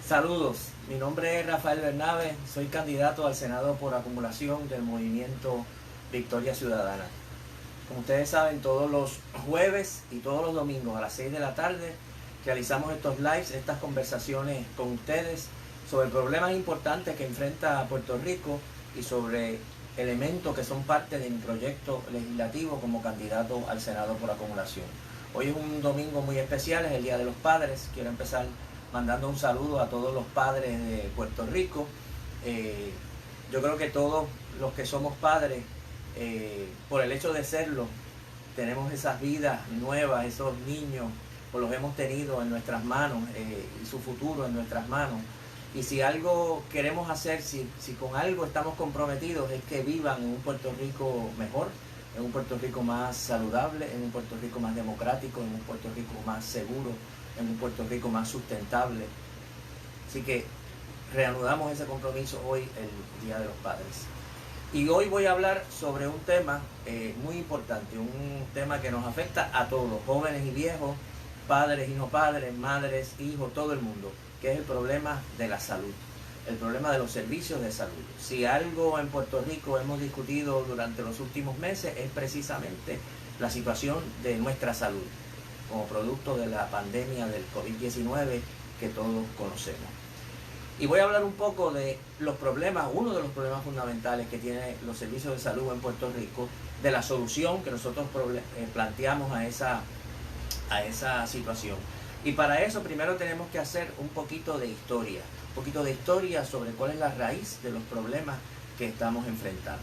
Saludos, mi nombre es Rafael Bernabe, soy candidato al Senado por acumulación del movimiento Victoria Ciudadana. Como ustedes saben, todos los jueves y todos los domingos a las 6 de la tarde realizamos estos lives, estas conversaciones con ustedes sobre problemas importantes que enfrenta Puerto Rico y sobre elementos que son parte de mi proyecto legislativo como candidato al Senado por acumulación. Hoy es un domingo muy especial, es el Día de los Padres. Quiero empezar mandando un saludo a todos los padres de Puerto Rico. Yo creo que todos los que somos padres, por el hecho de serlo, tenemos esas vidas nuevas, esos niños, pues los hemos tenido en nuestras manos y su futuro en nuestras manos. Y si algo queremos hacer, si con algo estamos comprometidos, es que vivan en un Puerto Rico mejor, en un Puerto Rico más saludable, en un Puerto Rico más democrático, en un Puerto Rico más seguro, en un Puerto Rico más sustentable. Así que reanudamos ese compromiso hoy, el Día de los Padres. Y hoy voy a hablar sobre un tema muy importante, un tema que nos afecta a todos, jóvenes y viejos, padres y no padres, madres, hijos, todo el mundo, que es el problema de la salud, el problema de los servicios de salud. Si algo en Puerto Rico hemos discutido durante los últimos meses es precisamente la situación de nuestra salud, como producto de la pandemia del COVID-19 que todos conocemos. Y voy a hablar un poco de los problemas, uno de los problemas fundamentales que tienen los servicios de salud en Puerto Rico, de la solución que nosotros planteamos a esa situación. Y para eso primero tenemos que hacer un poquito de historia sobre cuál es la raíz de los problemas que estamos enfrentando.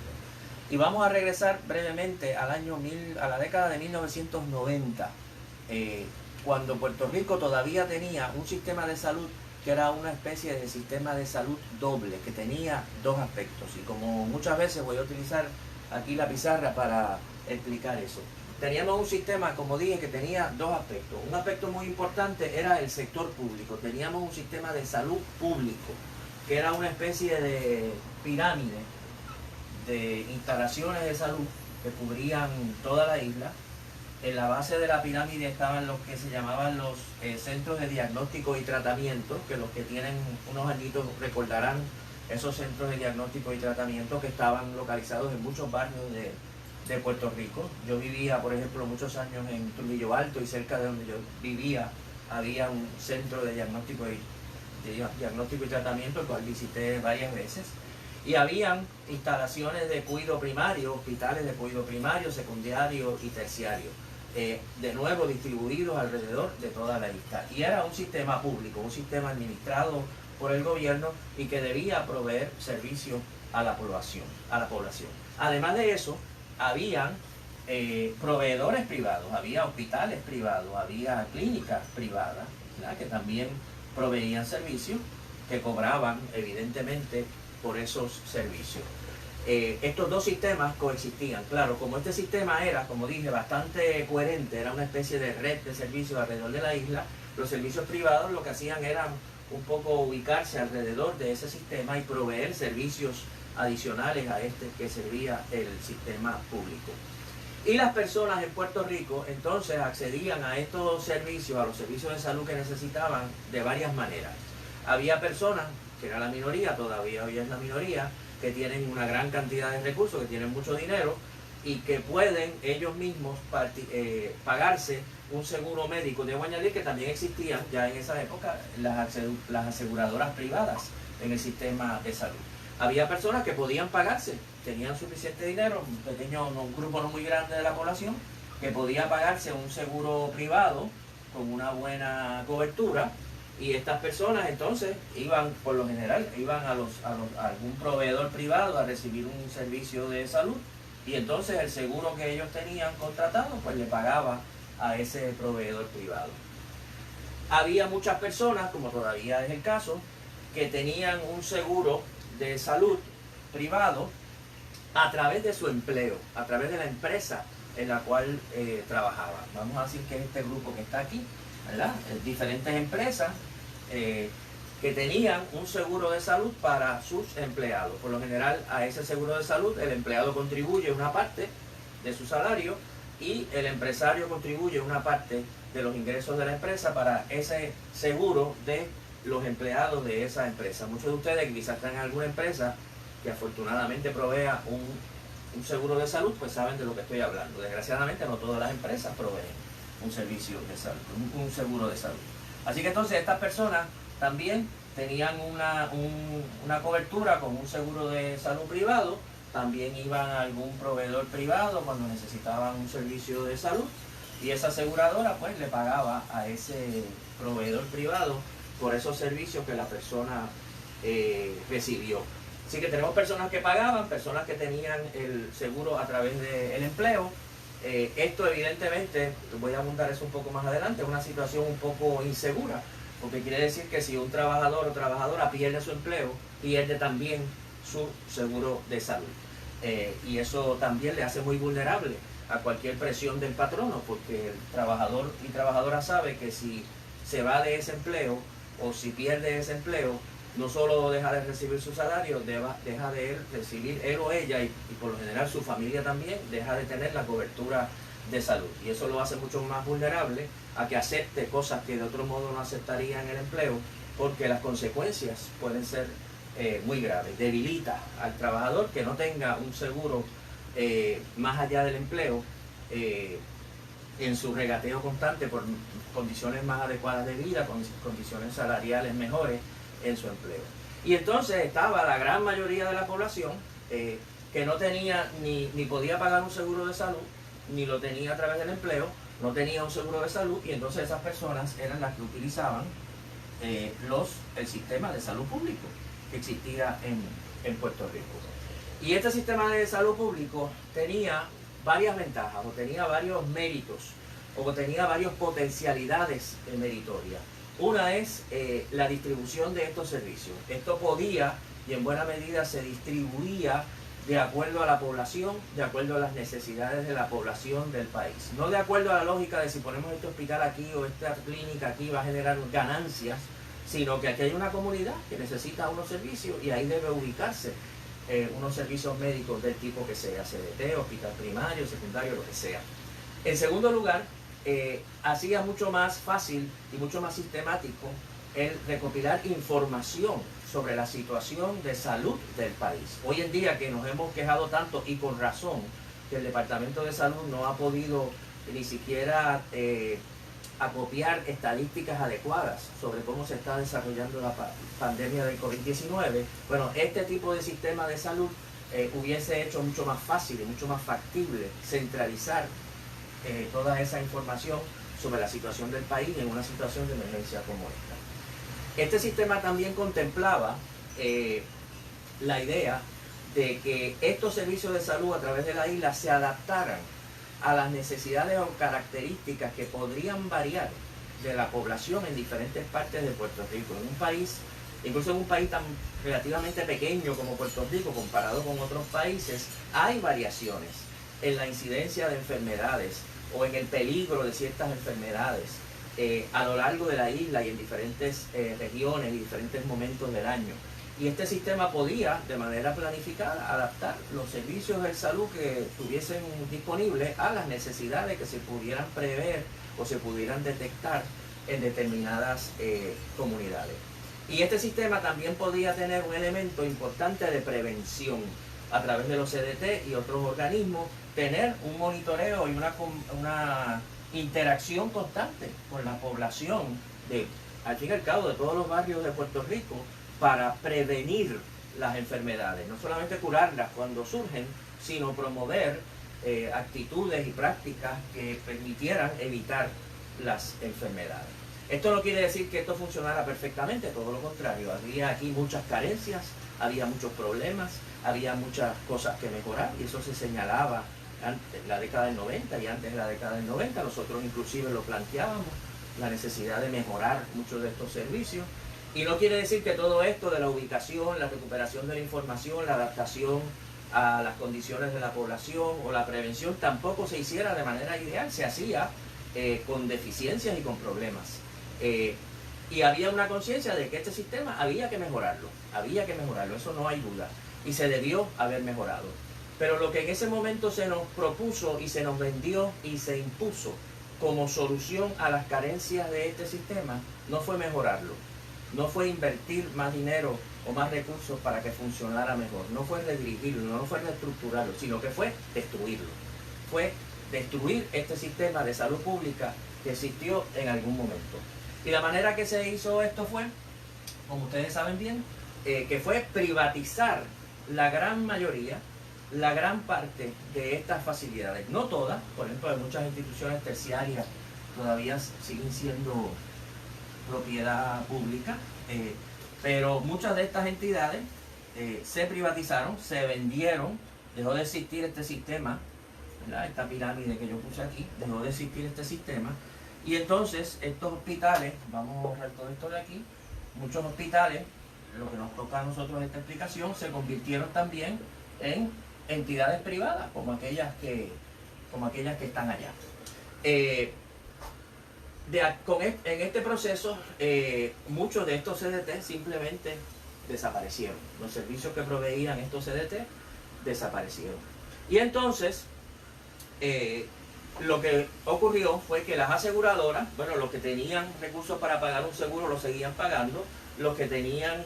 Y vamos a regresar brevemente a la década de 1990, cuando Puerto Rico todavía tenía un sistema de salud que era una especie de sistema de salud doble, que tenía dos aspectos. Y como muchas veces voy a utilizar aquí la pizarra para explicar eso. Teníamos un sistema, como dije, que tenía dos aspectos. Un aspecto muy importante era el sector público. Teníamos un sistema de salud público, que era una especie de pirámide de instalaciones de salud que cubrían toda la isla. En la base de la pirámide estaban los que se llamaban los centros de diagnóstico y tratamiento, que los que tienen unos añitos recordarán esos centros de diagnóstico y tratamiento que estaban localizados en muchos barrios de Puerto Rico. Yo vivía, por ejemplo, muchos años en Trujillo Alto, y cerca de donde yo vivía había un centro de diagnóstico y tratamiento, el cual visité varias veces. Y habían instalaciones de cuidado primario, hospitales de cuidado primario, secundario y terciario, de nuevo distribuidos alrededor de toda la isla. Y era un sistema público, un sistema administrado por el gobierno y que debía proveer servicios a la población. Además de eso, habían proveedores privados, había hospitales privados, había clínicas privadas, ¿verdad?, que también proveían servicios, que cobraban evidentemente por esos servicios. Estos dos sistemas coexistían. Claro, como este sistema era, como dije, bastante coherente, era una especie de red de servicios alrededor de la isla, los servicios privados lo que hacían era un poco ubicarse alrededor de ese sistema y proveer servicios adicionales a este que servía el sistema público. Y las personas en Puerto Rico entonces accedían a estos servicios, a los servicios de salud que necesitaban, de varias maneras. Había personas, que era la minoría, todavía hoy es la minoría, que tienen una gran cantidad de recursos, que tienen mucho dinero y que pueden ellos mismos pagarse un seguro médico. Debo añadir que también existían ya en esa época las aseguradoras privadas en el sistema de salud. Había personas que podían pagarse, tenían suficiente dinero, un grupo no muy grande de la población, que podía pagarse un seguro privado con una buena cobertura. Y estas personas entonces iban, por lo general, iban a algún proveedor privado a recibir un servicio de salud, y entonces el seguro que ellos tenían contratado pues le pagaba a ese proveedor privado. Había muchas personas, como todavía es el caso, que tenían un seguro de salud privado a través de su empleo, a través de la empresa en la cual trabajaban. Vamos a decir que es este grupo que está aquí, ¿verdad? Diferentes empresas que tenían un seguro de salud para sus empleados. Por lo general, a ese seguro de salud el empleado contribuye una parte de su salario y el empresario contribuye una parte de los ingresos de la empresa para ese seguro de los empleados de esa empresa. Muchos de ustedes quizás están en alguna empresa que afortunadamente provea un seguro de salud, pues saben de lo que estoy hablando. Desgraciadamente no todas las empresas proveen un servicio de salud, un seguro de salud. Así que entonces estas personas también tenían una cobertura con un seguro de salud privado, también iban a algún proveedor privado cuando necesitaban un servicio de salud y esa aseguradora pues le pagaba a ese proveedor privado por esos servicios que la persona recibió. Así que tenemos personas que pagaban, personas que tenían el seguro a través del empleo. Esto evidentemente, voy a abundar eso un poco más adelante, es una situación un poco insegura, porque quiere decir que si un trabajador o trabajadora pierde su empleo, pierde también su seguro de salud. Y eso también le hace muy vulnerable a cualquier presión del patrono, porque el trabajador y trabajadora sabe que si se va de ese empleo o si pierde ese empleo, no solo deja de recibir su salario, deja de recibir él o ella y por lo general su familia también, deja de tener la cobertura de salud. Y eso lo hace mucho más vulnerable a que acepte cosas que de otro modo no aceptaría en el empleo, porque las consecuencias pueden ser muy graves. Debilita al trabajador que no tenga un seguro más allá del empleo en su regateo constante por condiciones más adecuadas de vida, con condiciones salariales mejores en su empleo. Y entonces estaba la gran mayoría de la población que no tenía ni podía pagar un seguro de salud, ni lo tenía a través del empleo, no tenía un seguro de salud, y entonces esas personas eran las que utilizaban el sistema de salud público que existía en Puerto Rico. Y este sistema de salud público tenía varias ventajas, o tenía varios méritos, o tenía varias potencialidades meritorias. Una es la distribución de estos servicios. Esto podía, y en buena medida se distribuía de acuerdo a la población, de acuerdo a las necesidades de la población del país. No de acuerdo a la lógica de si ponemos este hospital aquí o esta clínica aquí va a generar ganancias, sino que aquí hay una comunidad que necesita unos servicios y ahí debe ubicarse unos servicios médicos del tipo que sea, CDT, hospital primario, secundario, lo que sea. En segundo lugar, hacía mucho más fácil y mucho más sistemático el recopilar información sobre la situación de salud del país. Hoy en día que nos hemos quejado tanto y con razón que el Departamento de Salud no ha podido ni siquiera acopiar estadísticas adecuadas sobre cómo se está desarrollando la pandemia del COVID-19, bueno, este tipo de sistema de salud hubiese hecho mucho más fácil y mucho más factible centralizar toda esa información sobre la situación del país en una situación de emergencia como esta. Este sistema también contemplaba la idea de que estos servicios de salud a través de la isla se adaptaran a las necesidades o características que podrían variar de la población en diferentes partes de Puerto Rico. En un país, incluso en un país tan relativamente pequeño como Puerto Rico, comparado con otros países, hay variaciones en la incidencia de enfermedades o en el peligro de ciertas enfermedades a lo largo de la isla y en diferentes regiones y diferentes momentos del año. Y este sistema podía, de manera planificada, adaptar los servicios de salud que estuviesen disponibles a las necesidades que se pudieran prever o se pudieran detectar en determinadas comunidades. Y este sistema también podía tener un elemento importante de prevención a través de los CDT y otros organismos, tener un monitoreo y una interacción constante con la población al fin y al cabo de todos los barrios de Puerto Rico, para prevenir las enfermedades, no solamente curarlas cuando surgen, sino promover actitudes y prácticas que permitieran evitar las enfermedades. Esto no quiere decir que esto funcionara perfectamente, todo lo contrario, había aquí muchas carencias, había muchos problemas, había muchas cosas que mejorar, y eso se señalaba antes de la década del 90 y antes de la década del 90, nosotros inclusive lo planteábamos, la necesidad de mejorar muchos de estos servicios. Y no quiere decir que todo esto de la ubicación, la recuperación de la información, la adaptación a las condiciones de la población o la prevención tampoco se hiciera de manera ideal, se hacía con deficiencias y con problemas. Y había una conciencia de que este sistema había que mejorarlo, eso no hay duda, y se debió haber mejorado. Pero lo que en ese momento se nos propuso y se nos vendió y se impuso como solución a las carencias de este sistema no fue mejorarlo, no fue invertir más dinero o más recursos para que funcionara mejor, no fue redirigirlo, no fue reestructurarlo, sino que fue destruirlo. Fue destruir este sistema de salud pública que existió en algún momento. Y la manera que se hizo esto fue, como ustedes saben bien, que fue privatizar la gran mayoría, la gran parte de estas facilidades. No todas, por ejemplo, hay muchas instituciones terciarias todavía siguen siendo propiedad pública, pero muchas de estas entidades se privatizaron, se vendieron, dejó de existir este sistema, ¿verdad? Esta pirámide que yo puse aquí, dejó de existir este sistema, y entonces estos hospitales, vamos a borrar todo esto de aquí, muchos hospitales, lo que nos toca a nosotros esta explicación, se convirtieron también en entidades privadas, como aquellas que están allá. En este proceso, muchos de estos CDT simplemente desaparecieron. Los servicios que proveían estos CDT desaparecieron. Y entonces, lo que ocurrió fue que las aseguradoras, bueno, los que tenían recursos para pagar un seguro lo seguían pagando, los que tenían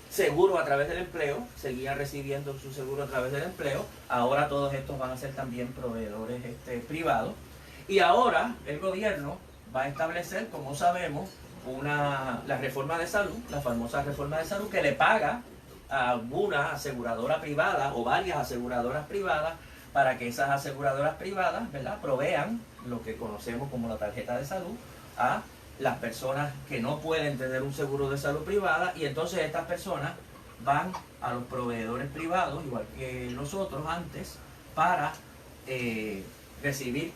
seguro a través del empleo seguían recibiendo su seguro a través del empleo. Ahora todos estos van a ser también proveedores privados. Y ahora el gobierno va a establecer, como sabemos, la reforma de salud, la famosa reforma de salud, que le paga a alguna aseguradora privada o varias aseguradoras privadas para que esas aseguradoras privadas, ¿verdad?, provean lo que conocemos como la tarjeta de salud a las personas que no pueden tener un seguro de salud privada, y entonces estas personas van a los proveedores privados, igual que nosotros antes, para recibir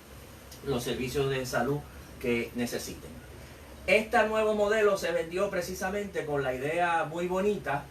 los servicios de salud que necesiten. Este nuevo modelo se vendió precisamente con la idea muy bonita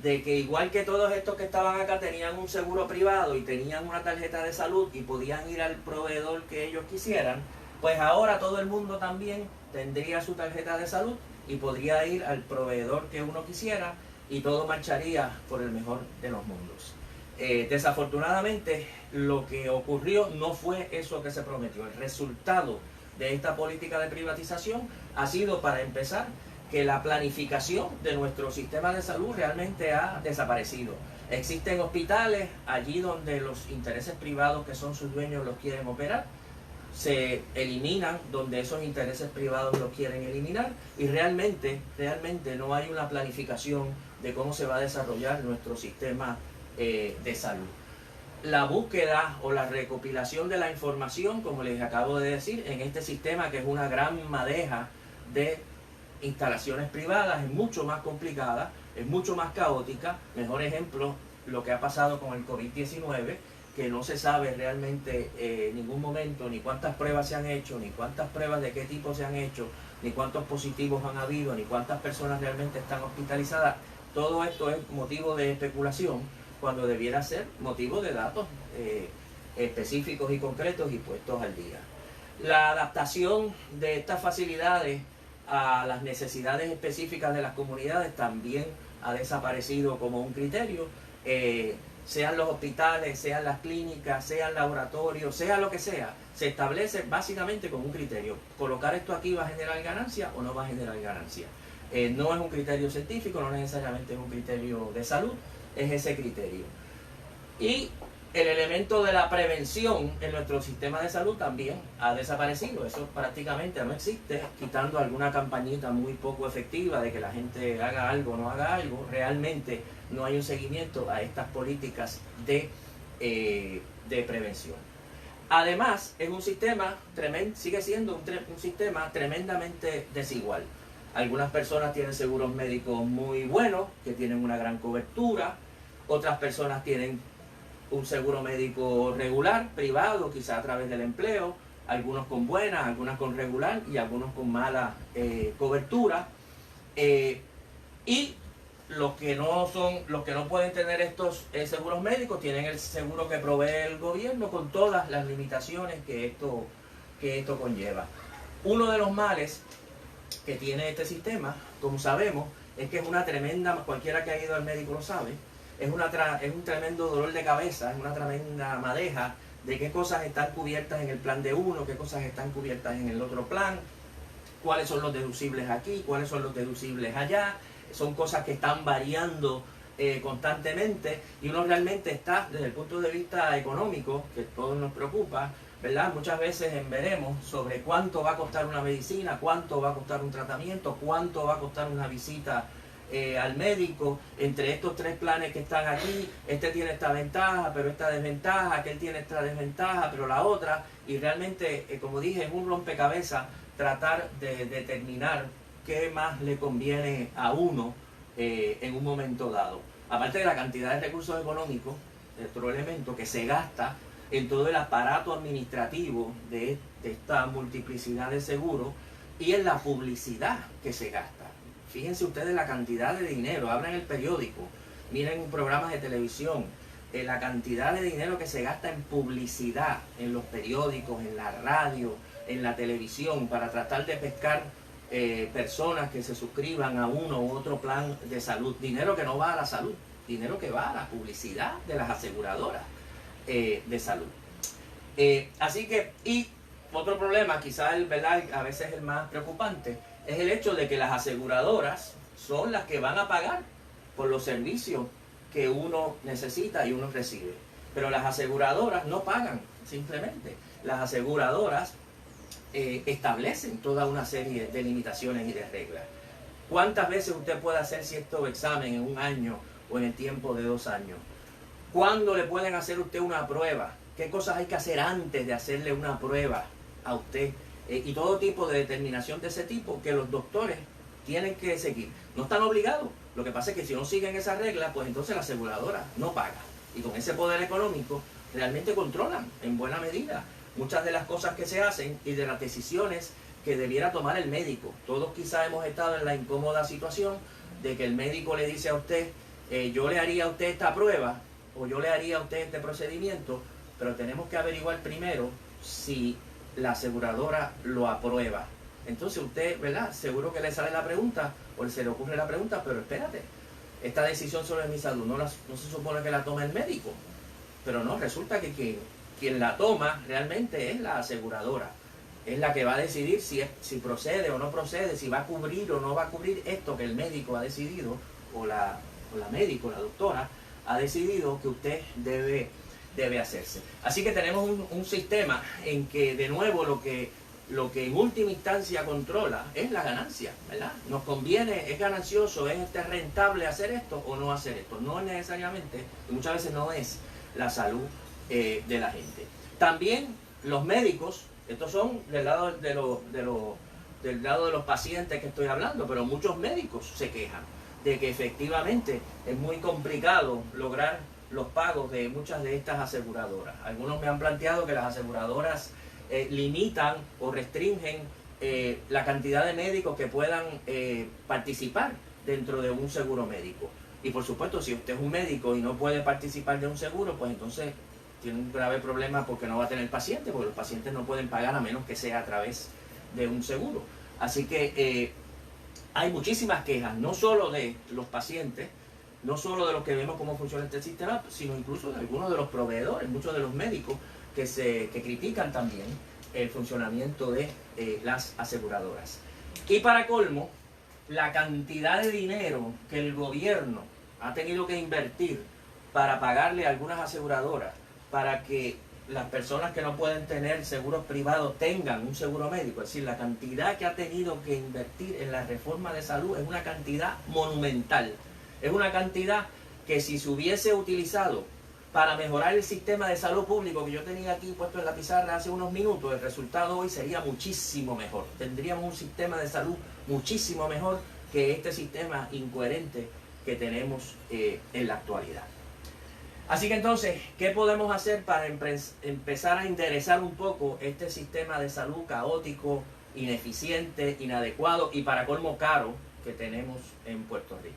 de que igual que todos estos que estaban acá tenían un seguro privado y tenían una tarjeta de salud y podían ir al proveedor que ellos quisieran, pues ahora todo el mundo también tendría su tarjeta de salud y podría ir al proveedor que uno quisiera y todo marcharía por el mejor de los mundos. Desafortunadamente, lo que ocurrió no fue eso que se prometió. El resultado de esta política de privatización ha sido, para empezar, que la planificación de nuestro sistema de salud realmente ha desaparecido. Existen hospitales allí donde los intereses privados que son sus dueños los quieren operar, se eliminan donde esos intereses privados los quieren eliminar, y realmente no hay una planificación de cómo se va a desarrollar nuestro sistema de salud. La búsqueda o la recopilación de la información, como les acabo de decir, en este sistema que es una gran madeja de instalaciones privadas, es mucho más complicada, es mucho más caótica. Mejor ejemplo, lo que ha pasado con el COVID-19, que no se sabe realmente en ningún momento ni cuántas pruebas se han hecho, ni cuántas pruebas de qué tipo se han hecho, ni cuántos positivos han habido, ni cuántas personas realmente están hospitalizadas. Todo esto es motivo de especulación, cuando debiera ser motivo de datos específicos y concretos y puestos al día. La adaptación de estas facilidades a las necesidades específicas de las comunidades también ha desaparecido como un criterio. Sean los hospitales, sean las clínicas, sean laboratorios, sea lo que sea, se establece básicamente como un criterio. ¿Colocar esto aquí va a generar ganancia o no va a generar ganancia? No es un criterio científico, no necesariamente es un criterio de salud, es ese criterio. Y el elemento de la prevención en nuestro sistema de salud también ha desaparecido. Eso prácticamente no existe, quitando alguna campañita muy poco efectiva de que la gente haga algo o no haga algo. Realmente no hay un seguimiento a estas políticas de prevención. Además, es un sistema sigue siendo un sistema tremendamente desigual. Algunas personas tienen seguros médicos muy buenos, que tienen una gran cobertura. Otras personas tienen un seguro médico regular, privado, quizá a través del empleo, algunos con buena, algunas con regular y algunos con mala cobertura. Y los que no pueden tener estos seguros médicos tienen el seguro que provee el gobierno con todas las limitaciones que esto conlleva. Uno de los males que tiene este sistema, como sabemos, es que es una tremenda, cualquiera que ha ido al médico lo sabe, es un tremendo dolor de cabeza, es una tremenda madeja de qué cosas están cubiertas en el plan de uno, qué cosas están cubiertas en el otro plan. cuáles son los deducibles aquí, cuáles son los deducibles allá. Son cosas que están variando constantemente, y uno realmente está, desde el punto de vista económico, que todos nos preocupa, ¿verdad? Muchas veces en veremos sobre cuánto va a costar una medicina, cuánto va a costar un tratamiento, cuánto va a costar una visita al médico. Entre estos tres planes que están aquí, este tiene esta ventaja, pero esta desventaja, aquel tiene esta desventaja, pero la otra, y realmente, como dije, es un rompecabezas tratar de determinar qué más le conviene a uno en un momento dado. Aparte de la cantidad de recursos económicos, otro elemento que se gasta en todo el aparato administrativo de esta multiplicidad de seguros, y en la publicidad que se gasta. Fíjense ustedes la cantidad de dinero, abran el periódico, miren programas de televisión, la cantidad de dinero que se gasta en publicidad, en los periódicos, en la radio, en la televisión, para tratar de pescar personas que se suscriban a uno u otro plan de salud. Dinero que no va a la salud, dinero que va a la publicidad de las aseguradoras de salud. Así que, y otro problema, quizás ¿verdad? A veces el más preocupante, es el hecho de que las aseguradoras son las que van a pagar por los servicios que uno necesita y uno recibe. Pero las aseguradoras no pagan, simplemente. Las aseguradoras establecen toda una serie de limitaciones y de reglas. ¿Cuántas veces usted puede hacer cierto examen en un año o en el tiempo de 2 años? ¿Cuándo le pueden hacer usted una prueba? ¿Qué cosas hay que hacer antes de hacerle una prueba a usted? Y todo tipo de determinación de ese tipo que los doctores tienen que seguir. No están obligados. Lo que pasa es que si no siguen esas reglas, pues entonces la aseguradora no paga. Y con ese poder económico realmente controlan en buena medida muchas de las cosas que se hacen y de las decisiones que debiera tomar el médico. Todos quizás hemos estado en la incómoda situación de que el médico le dice a usted, yo le haría a usted esta prueba o yo le haría a usted este procedimiento, pero tenemos que averiguar primero si la aseguradora lo aprueba. Entonces usted, ¿verdad? Seguro que le sale la pregunta o se le ocurre la pregunta, pero espérate, esta decisión sobre mi salud no se supone que la toma el médico, pero no, resulta que quien la toma realmente es la aseguradora. Es la que va a decidir si procede o no procede, si va a cubrir o no va a cubrir esto que el médico ha decidido, o la médico, la doctora, ha decidido que usted debe hacerse. Así que tenemos un sistema en que, de nuevo, lo que en última instancia controla es la ganancia, ¿verdad? Nos conviene, es ganancioso, es rentable hacer esto o no hacer esto. No es necesariamente, y muchas veces no es la salud de la gente. También los médicos, estos son del lado del lado de los pacientes que estoy hablando, pero muchos médicos se quejan de que efectivamente es muy complicado lograr los pagos de muchas de estas aseguradoras. Algunos me han planteado que las aseguradoras limitan o restringen la cantidad de médicos que puedan participar dentro de un seguro médico. Y por supuesto, si usted es un médico y no puede participar de un seguro, pues entonces tiene un grave problema porque no va a tener pacientes, porque los pacientes no pueden pagar a menos que sea a través de un seguro. Así que hay muchísimas quejas, no solo de los pacientes, no solo de los que vemos cómo funciona este sistema, sino incluso de algunos de los proveedores, muchos de los médicos que critican también el funcionamiento de las aseguradoras. Y para colmo, la cantidad de dinero que el gobierno ha tenido que invertir para pagarle a algunas aseguradoras para que las personas que no pueden tener seguros privados tengan un seguro médico, es decir, la cantidad que ha tenido que invertir en la reforma de salud es una cantidad monumental. Es una cantidad que si se hubiese utilizado para mejorar el sistema de salud público que yo tenía aquí puesto en la pizarra hace unos minutos, el resultado hoy sería muchísimo mejor. Tendríamos un sistema de salud muchísimo mejor que este sistema incoherente que tenemos en la actualidad. Así que entonces, ¿qué podemos hacer para empezar a enderezar un poco este sistema de salud caótico, ineficiente, inadecuado y para colmo caro que tenemos en Puerto Rico?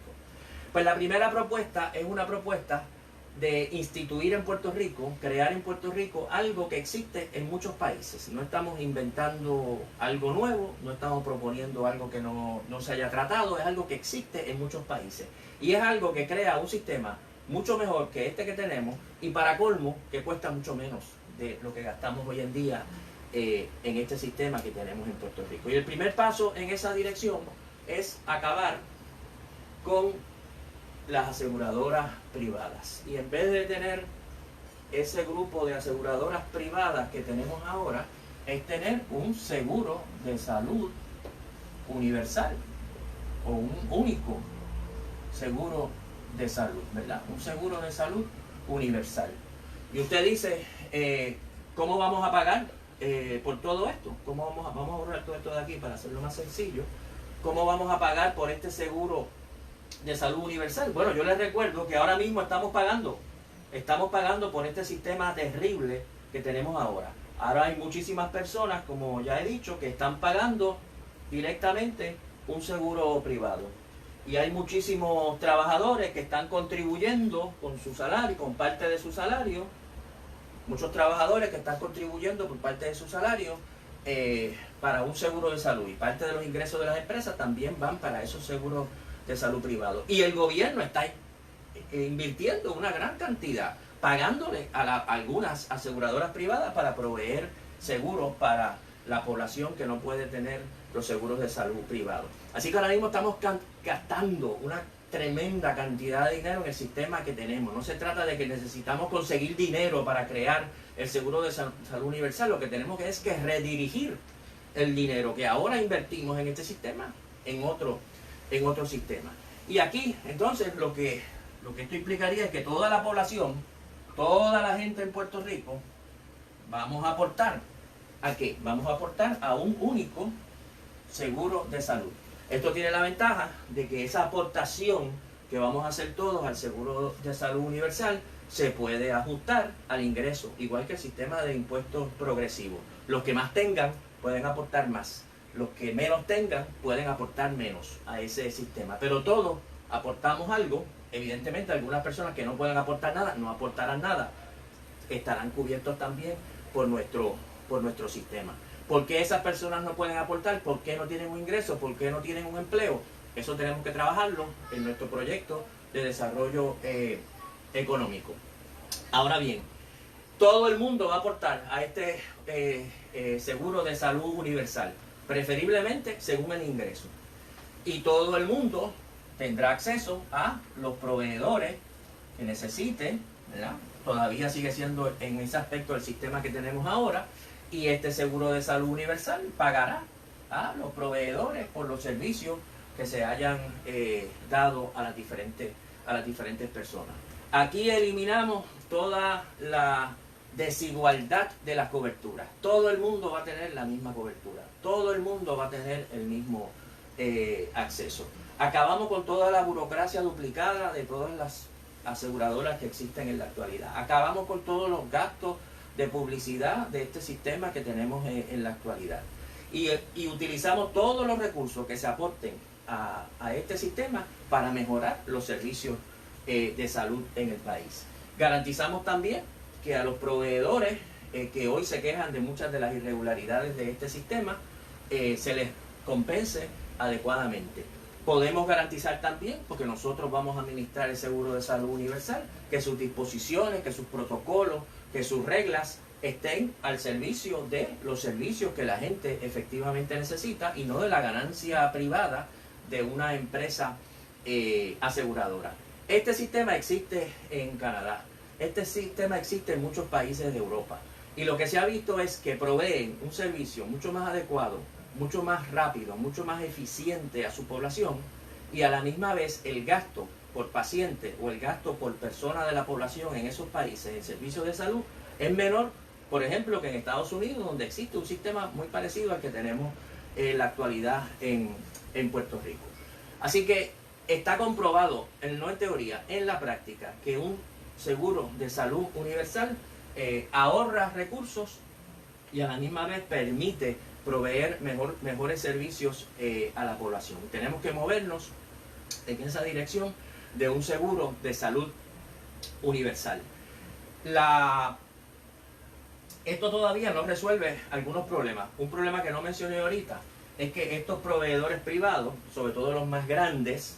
Pues la primera propuesta es una propuesta de instituir en Puerto Rico, crear en Puerto Rico algo que existe en muchos países. No estamos inventando algo nuevo, no estamos proponiendo algo que no se haya tratado, es algo que existe en muchos países. Y es algo que crea un sistema mucho mejor que este que tenemos y para colmo que cuesta mucho menos de lo que gastamos hoy en día en este sistema que tenemos en Puerto Rico. Y el primer paso en esa dirección es acabar con las aseguradoras privadas. Y en vez de tener ese grupo de aseguradoras privadas que tenemos ahora, es tener un seguro de salud universal o un único seguro de salud, ¿verdad? Un seguro de salud universal. Y usted dice, ¿cómo vamos a pagar por todo esto? ¿Cómo vamos a borrar todo esto de aquí para hacerlo más sencillo? ¿Cómo vamos a pagar por este seguro de salud universal? Bueno, yo les recuerdo que ahora mismo estamos pagando por este sistema terrible que tenemos ahora. Ahora hay muchísimas personas, como ya he dicho, que están pagando directamente un seguro privado. Y hay muchísimos trabajadores que están contribuyendo con su salario, con parte de su salario. Muchos trabajadores que están contribuyendo por parte de su salario para un seguro de salud. Y parte de los ingresos de las empresas también van para esos seguros de salud privados. Y el gobierno está invirtiendo una gran cantidad, pagándole a algunas aseguradoras privadas para proveer seguros para la población que no puede tener los seguros de salud privados. Así que ahora mismo estamos gastando una tremenda cantidad de dinero en el sistema que tenemos. No se trata de que necesitamos conseguir dinero para crear el seguro de salud universal. Lo que tenemos que redirigir el dinero que ahora invertimos en este sistema en otro sistema. Y aquí, entonces, lo que esto implicaría es que toda la población, toda la gente en Puerto Rico, vamos a aportar. ¿A qué? Vamos a aportar a un único seguro de salud. Esto tiene la ventaja de que esa aportación que vamos a hacer todos al seguro de salud universal se puede ajustar al ingreso, igual que el sistema de impuestos progresivos. Los que más tengan pueden aportar más, los que menos tengan pueden aportar menos a ese sistema, pero todos aportamos algo. Evidentemente algunas personas que no pueden aportar nada no aportarán nada, estarán cubiertos también por nuestro sistema. ¿Por qué esas personas no pueden aportar? ¿Por qué no tienen un ingreso? ¿Por qué no tienen un empleo? Eso tenemos que trabajarlo en nuestro proyecto de desarrollo económico. Ahora bien, todo el mundo va a aportar a este seguro de salud universal, preferiblemente según el ingreso. Y todo el mundo tendrá acceso a los proveedores que necesiten, ¿verdad? Todavía sigue siendo en ese aspecto el sistema que tenemos ahora. Y este seguro de salud universal pagará a los proveedores por los servicios que se hayan dado a las diferentes personas. Aquí eliminamos toda la desigualdad de las coberturas. Todo el mundo va a tener la misma cobertura. Todo el mundo va a tener el mismo acceso. Acabamos con toda la burocracia duplicada de todas las aseguradoras que existen en la actualidad. Acabamos con todos los gastos de publicidad de este sistema que tenemos en la actualidad. Y utilizamos todos los recursos que se aporten a este sistema para mejorar los servicios de salud en el país. Garantizamos también que a los proveedores que hoy se quejan de muchas de las irregularidades de este sistema, se les compense adecuadamente. Podemos garantizar también, porque nosotros vamos a administrar el seguro de salud universal, que sus disposiciones, que sus protocolos, que sus reglas estén al servicio de los servicios que la gente efectivamente necesita y no de la ganancia privada de una empresa aseguradora. Este sistema existe en Canadá, este sistema existe en muchos países de Europa y lo que se ha visto es que proveen un servicio mucho más adecuado, mucho más rápido, mucho más eficiente a su población y a la misma vez el gasto por paciente o el gasto por persona de la población en esos países en servicios de salud es menor, por ejemplo, que en Estados Unidos, donde existe un sistema muy parecido al que tenemos en la actualidad en Puerto Rico. Así que está comprobado, no en teoría, en la práctica, que un seguro de salud universal ahorra recursos y a la misma vez permite proveer mejores servicios a la población. Tenemos que movernos en esa dirección de un seguro de salud universal. Esto todavía no resuelve algunos problemas. Un problema que no mencioné ahorita es que estos proveedores privados, sobre todo los más grandes,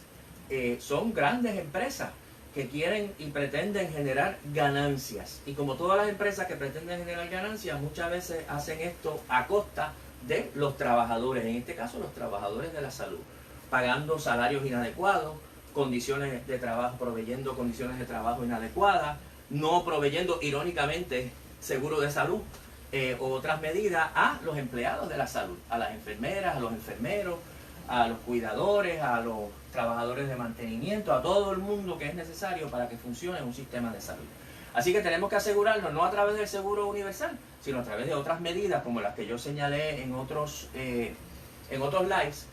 son grandes empresas que quieren y pretenden generar ganancias. Y como todas las empresas que pretenden generar ganancias, muchas veces hacen esto a costa de los trabajadores, en este caso los trabajadores de la salud, pagando salarios inadecuados, condiciones de trabajo, proveyendo condiciones de trabajo inadecuadas, no proveyendo, irónicamente, seguro de salud o otras medidas a los empleados de la salud, a las enfermeras, a los enfermeros, a los cuidadores, a los trabajadores de mantenimiento, a todo el mundo que es necesario para que funcione un sistema de salud. Así que tenemos que asegurarnos, no a través del seguro universal, sino a través de otras medidas como las que yo señalé en otros lives,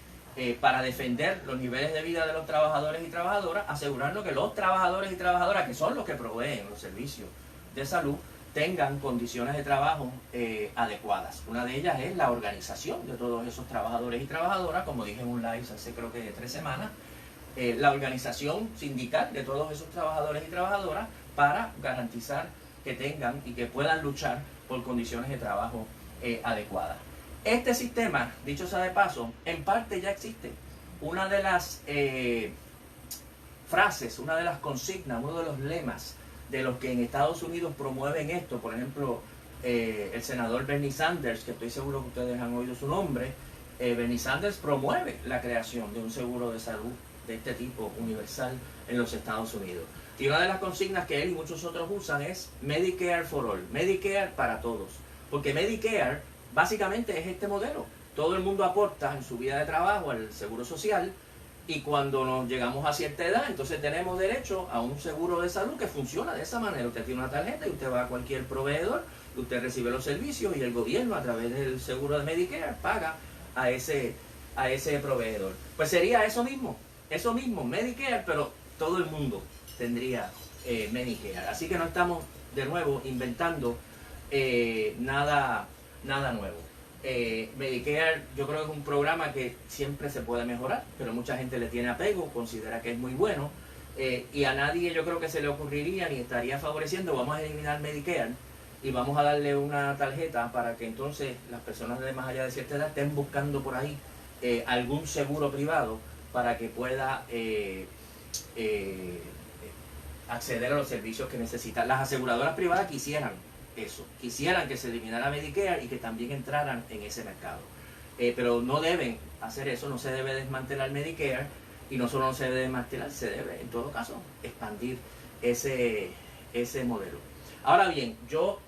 para defender los niveles de vida de los trabajadores y trabajadoras, asegurarnos que los trabajadores y trabajadoras, que son los que proveen los servicios de salud, tengan condiciones de trabajo adecuadas. Una de ellas es la organización de todos esos trabajadores y trabajadoras, como dije en un live hace creo que 3 semanas, la organización sindical de todos esos trabajadores y trabajadoras para garantizar que tengan y que puedan luchar por condiciones de trabajo adecuadas. Este sistema, dicho sea de paso, en parte ya existe. Una de las frases, una de las consignas, uno de los lemas de los que en Estados Unidos promueven esto, por ejemplo, el senador Bernie Sanders, que estoy seguro que ustedes han oído su nombre, Bernie Sanders promueve la creación de un seguro de salud de este tipo universal en los Estados Unidos. Y una de las consignas que él y muchos otros usan es Medicare for All, Medicare para todos, porque Medicare básicamente es este modelo. Todo el mundo aporta en su vida de trabajo al seguro social, y cuando nos llegamos a cierta edad, entonces tenemos derecho a un seguro de salud que funciona de esa manera. Usted tiene una tarjeta y usted va a cualquier proveedor, usted recibe los servicios y el gobierno a través del seguro de Medicare paga a ese proveedor. Pues sería eso mismo, Medicare, pero todo el mundo tendría Medicare. Así que no estamos de nuevo inventando nada nuevo. Medicare yo creo que es un programa que siempre se puede mejorar, pero mucha gente le tiene apego, considera que es muy bueno, y a nadie yo creo que se le ocurriría ni estaría favoreciendo vamos a eliminar Medicare y vamos a darle una tarjeta para que entonces las personas de más allá de cierta edad estén buscando por ahí algún seguro privado para que pueda acceder a los servicios que necesitan. Las aseguradoras privadas quisieran eso, quisieran que se eliminara Medicare y que también entraran en ese mercado, pero no deben hacer eso, no se debe desmantelar Medicare, y no solo no se debe desmantelar, se debe en todo caso expandir ese modelo. Ahora bien, yo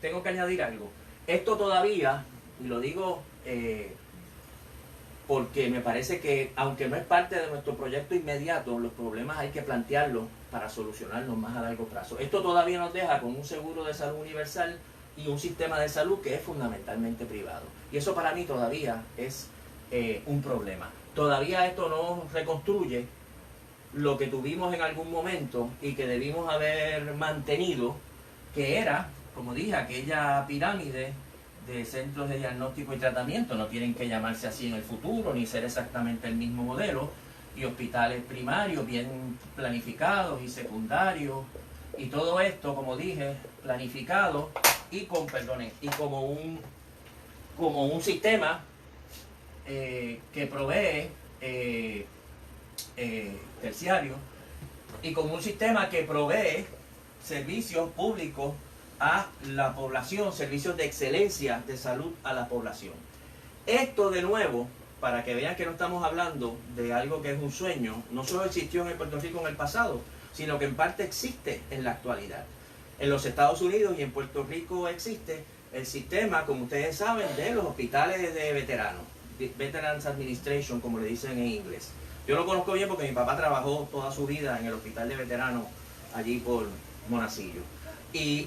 tengo que añadir algo. Esto todavía, y lo digo porque me parece que aunque no es parte de nuestro proyecto inmediato, los problemas hay que plantearlos para solucionarlos más a largo plazo. Esto todavía nos deja con un seguro de salud universal y un sistema de salud que es fundamentalmente privado. Y eso para mí todavía es un problema. Todavía esto no reconstruye lo que tuvimos en algún momento y que debimos haber mantenido, que era, como dije, aquella pirámide de centros de diagnóstico y tratamiento. No tienen que llamarse así en el futuro, ni ser exactamente el mismo modelo, y hospitales primarios bien planificados y secundarios, y todo esto, como dije, planificado y como un sistema que provee terciario, y como un sistema que provee servicios públicos a la población, servicios de excelencia de salud a la población. Esto, de nuevo, para que vean que no estamos hablando de algo que es un sueño, no solo existió en Puerto Rico en el pasado, sino que en parte existe en la actualidad. En los Estados Unidos y en Puerto Rico existe el sistema, como ustedes saben, de los hospitales de veteranos, Veterans Administration, como le dicen en inglés. Yo lo conozco bien porque mi papá trabajó toda su vida en el hospital de veteranos allí por Monacillo. Y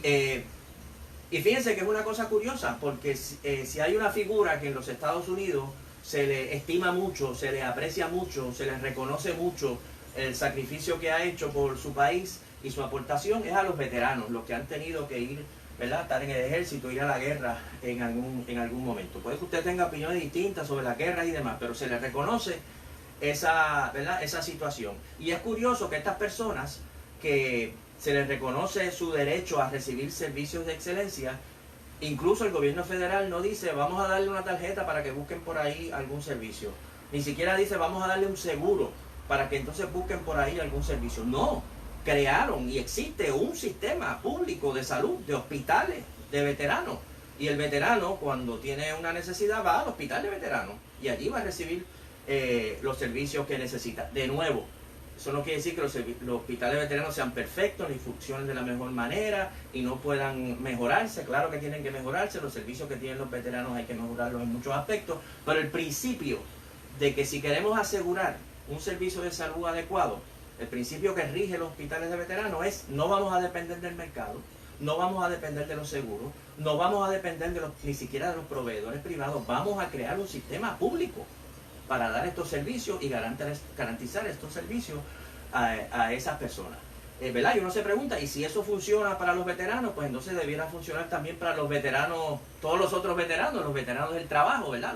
fíjense que es una cosa curiosa, porque si hay una figura que en los Estados Unidos se le estima mucho, se le aprecia mucho, se le reconoce mucho el sacrificio que ha hecho por su país y su aportación, es a los veteranos, los que han tenido que ir, ¿verdad?, estar en el ejército, ir a la guerra en algún momento. Puede que usted tenga opiniones distintas sobre la guerra y demás, pero se le reconoce esa situación. Y es curioso que estas personas que se les reconoce su derecho a recibir servicios de excelencia, incluso el gobierno federal no dice vamos a darle una tarjeta para que busquen por ahí algún servicio, ni siquiera dice vamos a darle un seguro para que entonces busquen por ahí algún servicio. No, crearon y existe un sistema público de salud, de hospitales de veteranos. Y el veterano, cuando tiene una necesidad, va al hospital de veteranos y allí va a recibir los servicios que necesita. De nuevo, eso no quiere decir que los hospitales veteranos sean perfectos ni funcionen de la mejor manera y no puedan mejorarse. Claro que tienen que mejorarse, los servicios que tienen los veteranos hay que mejorarlos en muchos aspectos, pero el principio de que si queremos asegurar un servicio de salud adecuado, el principio que rige los hospitales de veteranos es: no vamos a depender del mercado, no vamos a depender de los seguros, no vamos a depender ni siquiera de los proveedores privados, vamos a crear un sistema público para dar estos servicios y garantizar estos servicios a esas personas. ¿Verdad? Y uno se pregunta, ¿y si eso funciona para los veteranos? Pues entonces debiera funcionar también para los veteranos, todos los otros veteranos, los veteranos del trabajo, ¿verdad?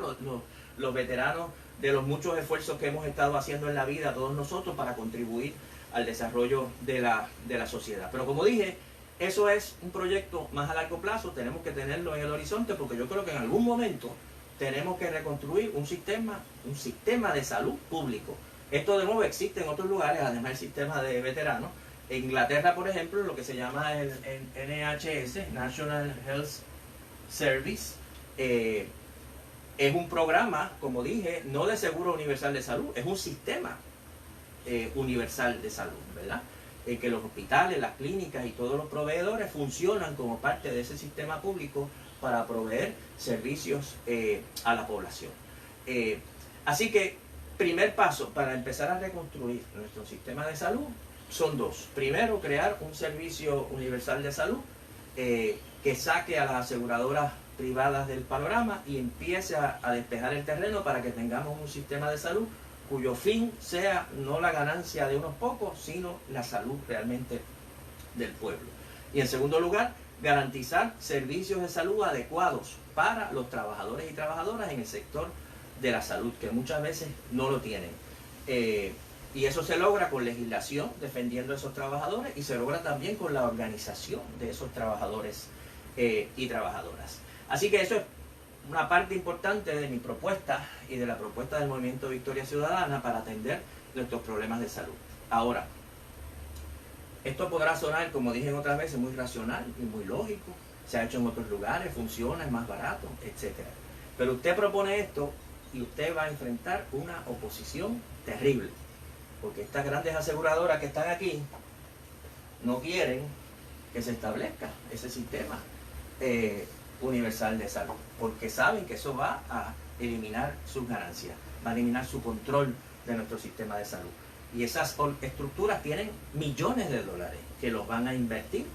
Los veteranos de los muchos esfuerzos que hemos estado haciendo en la vida todos nosotros para contribuir al desarrollo de la sociedad. Pero como dije, eso es un proyecto más a largo plazo, tenemos que tenerlo en el horizonte, porque yo creo que en algún momento tenemos que reconstruir un sistema de salud público. Esto de nuevo existe en otros lugares, además del sistema de veteranos. En Inglaterra, por ejemplo, lo que se llama el NHS, National Health Service, es un programa, como dije, no de seguro universal de salud, es un sistema universal de salud, ¿verdad? Que los hospitales, las clínicas y todos los proveedores funcionan como parte de ese sistema público para proveer servicios a la población. Así que, primer paso para empezar a reconstruir nuestro sistema de salud son dos. Primero, crear un servicio universal de salud que saque a las aseguradoras privadas del panorama y empiece a despejar el terreno para que tengamos un sistema de salud cuyo fin sea no la ganancia de unos pocos, sino la salud realmente del pueblo. Y en segundo lugar, garantizar servicios de salud adecuados para los trabajadores y trabajadoras en el sector de la salud, que muchas veces no lo tienen. Y eso se logra con legislación defendiendo a esos trabajadores y se logra también con la organización de esos trabajadores y trabajadoras. Así que eso es una parte importante de mi propuesta y de la propuesta del Movimiento Victoria Ciudadana para atender nuestros problemas de salud. Ahora, esto podrá sonar, como dije otras veces, muy racional y muy lógico. Se ha hecho en otros lugares, funciona, es más barato, etc. Pero usted propone esto y usted va a enfrentar una oposición terrible. Porque estas grandes aseguradoras que están aquí no quieren que se establezca ese sistema universal de salud. Porque saben que eso va a eliminar sus ganancias, va a eliminar su control de nuestro sistema de salud. Y esas estructuras tienen millones de dólares que los van a invertir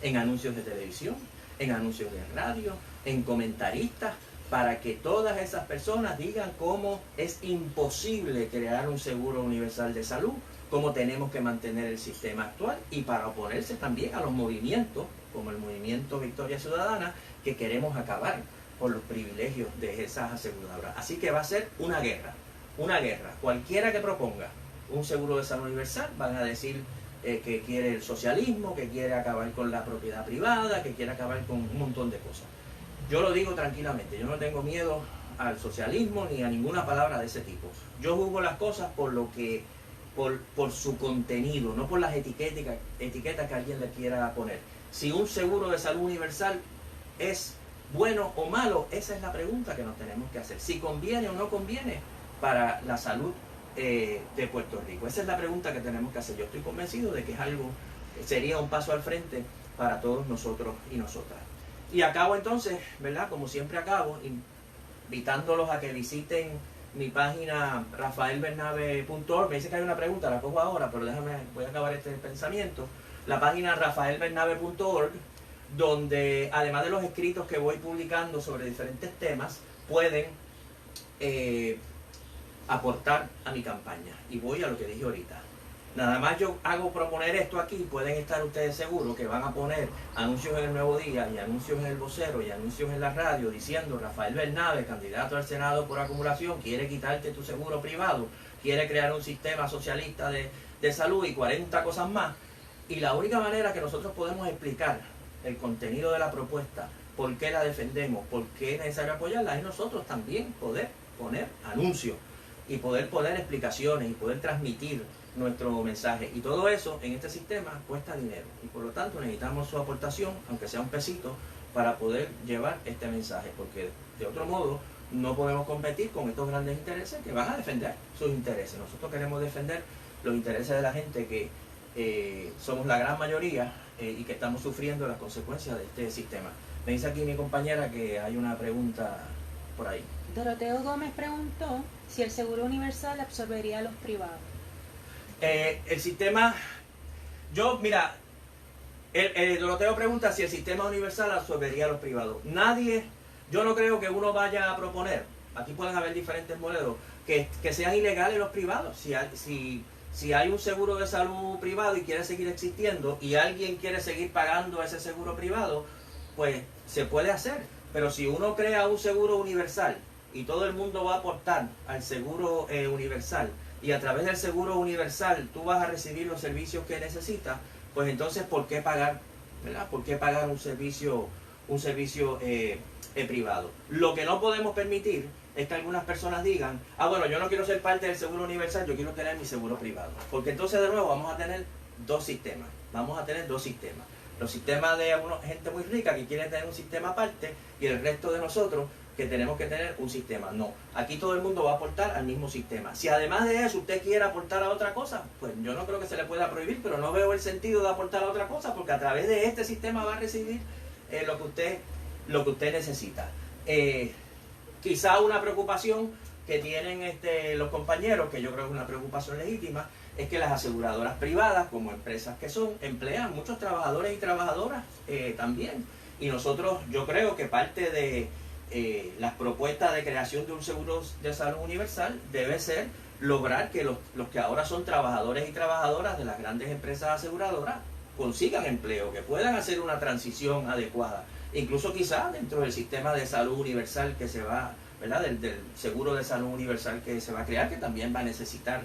en anuncios de televisión, en anuncios de radio, en comentaristas, para que todas esas personas digan cómo es imposible crear un seguro universal de salud, cómo tenemos que mantener el sistema actual y para oponerse también a los movimientos, como el Movimiento Victoria Ciudadana, que queremos acabar con los privilegios de esas aseguradoras. Así que va a ser una guerra. Cualquiera que proponga un seguro de salud universal van a decir que quiere el socialismo, que quiere acabar con la propiedad privada, que quiere acabar con un montón de cosas. Yo lo digo tranquilamente, yo no tengo miedo al socialismo ni a ninguna palabra de ese tipo. Yo juzgo las cosas por su contenido, no por las etiquetas que alguien le quiera poner. Si un seguro de salud universal es bueno o malo, esa es la pregunta que nos tenemos que hacer. Si conviene o no conviene para la salud de Puerto Rico. Esa es la pregunta que tenemos que hacer. Yo estoy convencido de que es algo, sería un paso al frente para todos nosotros y nosotras. Y acabo entonces, ¿verdad? Como siempre acabo, invitándolos a que visiten mi página rafaelbernabe.org. Me dice que hay una pregunta, la cojo ahora, pero voy a acabar este pensamiento. La página rafaelbernabe.org, donde además de los escritos que voy publicando sobre diferentes temas, pueden aportar a mi campaña. Y voy a lo que dije ahorita. Nada más yo hago proponer esto aquí, pueden estar ustedes seguros que van a poner anuncios en el Nuevo Día y anuncios en el Vocero y anuncios en la radio diciendo: Rafael Bernabe, candidato al Senado por acumulación, quiere quitarte tu seguro privado, quiere crear un sistema socialista de salud y 40 cosas más. Y la única manera que nosotros podemos explicar el contenido de la propuesta, por qué la defendemos, por qué es necesario apoyarla, es nosotros también poder poner anuncios. y poder poner explicaciones y poder transmitir nuestro mensaje. Y todo eso en este sistema cuesta dinero. Y por lo tanto necesitamos su aportación, aunque sea un pesito, para poder llevar este mensaje. Porque de otro modo no podemos competir con estos grandes intereses que van a defender sus intereses. Nosotros queremos defender los intereses de la gente que somos la gran mayoría y que estamos sufriendo las consecuencias de este sistema. Me dice aquí mi compañera que hay una pregunta por ahí. Doroteo Gómez preguntó si el seguro universal absorbería a los privados. El sistema, Doroteo pregunta si el sistema universal absorbería a los privados. Yo no creo que uno vaya a proponer, aquí pueden haber diferentes modelos, que sean ilegales los privados. Si hay un seguro de salud privado y quiere seguir existiendo y alguien quiere seguir pagando ese seguro privado, pues se puede hacer. Pero si uno crea un seguro universal y todo el mundo va a aportar al seguro universal y a través del seguro universal tú vas a recibir los servicios que necesitas, pues entonces ¿por qué pagar, ¿verdad? ¿Por qué pagar un servicio privado? Lo que no podemos permitir es que algunas personas digan, bueno, yo no quiero ser parte del seguro universal, yo quiero tener mi seguro privado. Porque entonces de nuevo vamos a tener dos sistemas. Los sistemas de gente muy rica que quiere tener un sistema aparte y el resto de nosotros que tenemos que tener un sistema. No, aquí todo el mundo va a aportar al mismo sistema. Si además de eso usted quiere aportar a otra cosa, pues yo no creo que se le pueda prohibir, pero no veo el sentido de aportar a otra cosa porque a través de este sistema va a recibir lo que usted necesita. Quizá una preocupación que tienen los compañeros, que yo creo que es una preocupación legítima, es que las aseguradoras privadas, como empresas que son, emplean muchos trabajadores y trabajadoras también. Y nosotros, yo creo que parte de las propuestas de creación de un seguro de salud universal debe ser lograr que los que ahora son trabajadores y trabajadoras de las grandes empresas aseguradoras consigan empleo, que puedan hacer una transición adecuada. Incluso quizá dentro del sistema de salud universal que se va, ¿verdad? Del seguro de salud universal que se va a crear, que también va a necesitar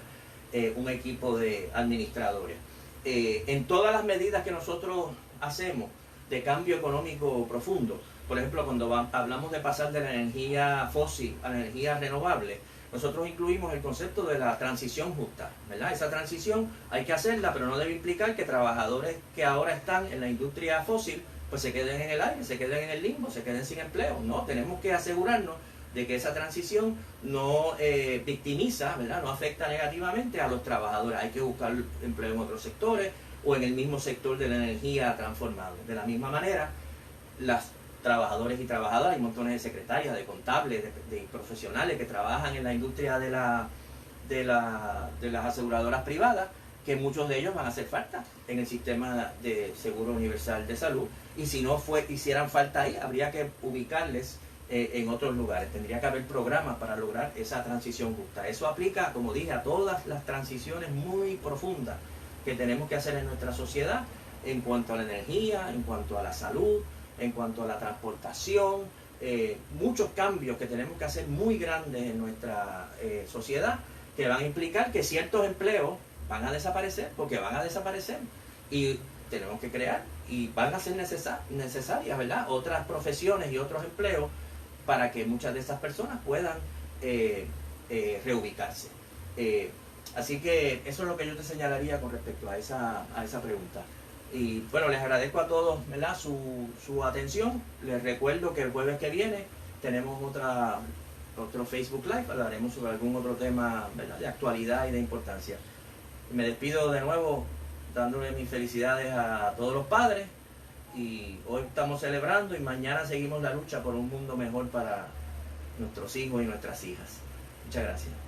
un equipo de administradores. En todas las medidas que nosotros hacemos de cambio económico profundo, por ejemplo, cuando hablamos de pasar de la energía fósil a la energía renovable, nosotros incluimos el concepto de la transición justa, ¿verdad? Esa transición hay que hacerla, pero no debe implicar que trabajadores que ahora están en la industria fósil pues se queden en el aire, se queden en el limbo, se queden sin empleo. No, tenemos que asegurarnos de que esa transición no victimiza, ¿verdad? No afecta negativamente a los trabajadores. Hay que buscar empleo en otros sectores o en el mismo sector de la energía transformable. De la misma manera, las trabajadores y trabajadoras, hay montones de secretarias, de contables, de profesionales que trabajan en la industria de las aseguradoras privadas, que muchos de ellos van a hacer falta en el sistema de seguro universal de salud, y si no hicieran falta ahí, habría que ubicarles en otros lugares. Tendría que haber programas para lograr esa transición justa. Eso aplica, como dije, a todas las transiciones muy profundas que tenemos que hacer en nuestra sociedad, en cuanto a la energía, en cuanto a la salud, en cuanto a la transportación, muchos cambios que tenemos que hacer muy grandes en nuestra sociedad, que van a implicar que ciertos empleos van a desaparecer, porque van a desaparecer, y tenemos que crear, y van a ser necesarias, ¿verdad?, otras profesiones y otros empleos para que muchas de esas personas puedan reubicarse. Así que eso es lo que yo te señalaría con respecto a esa pregunta. Y bueno, les agradezco a todos, ¿verdad?, su atención. Les recuerdo que el jueves que viene tenemos otro Facebook Live, hablaremos sobre algún otro tema, ¿verdad?, de actualidad y de importancia. Me despido de nuevo dándole mis felicidades a todos los padres, y hoy estamos celebrando y mañana seguimos la lucha por un mundo mejor para nuestros hijos y nuestras hijas. Muchas gracias.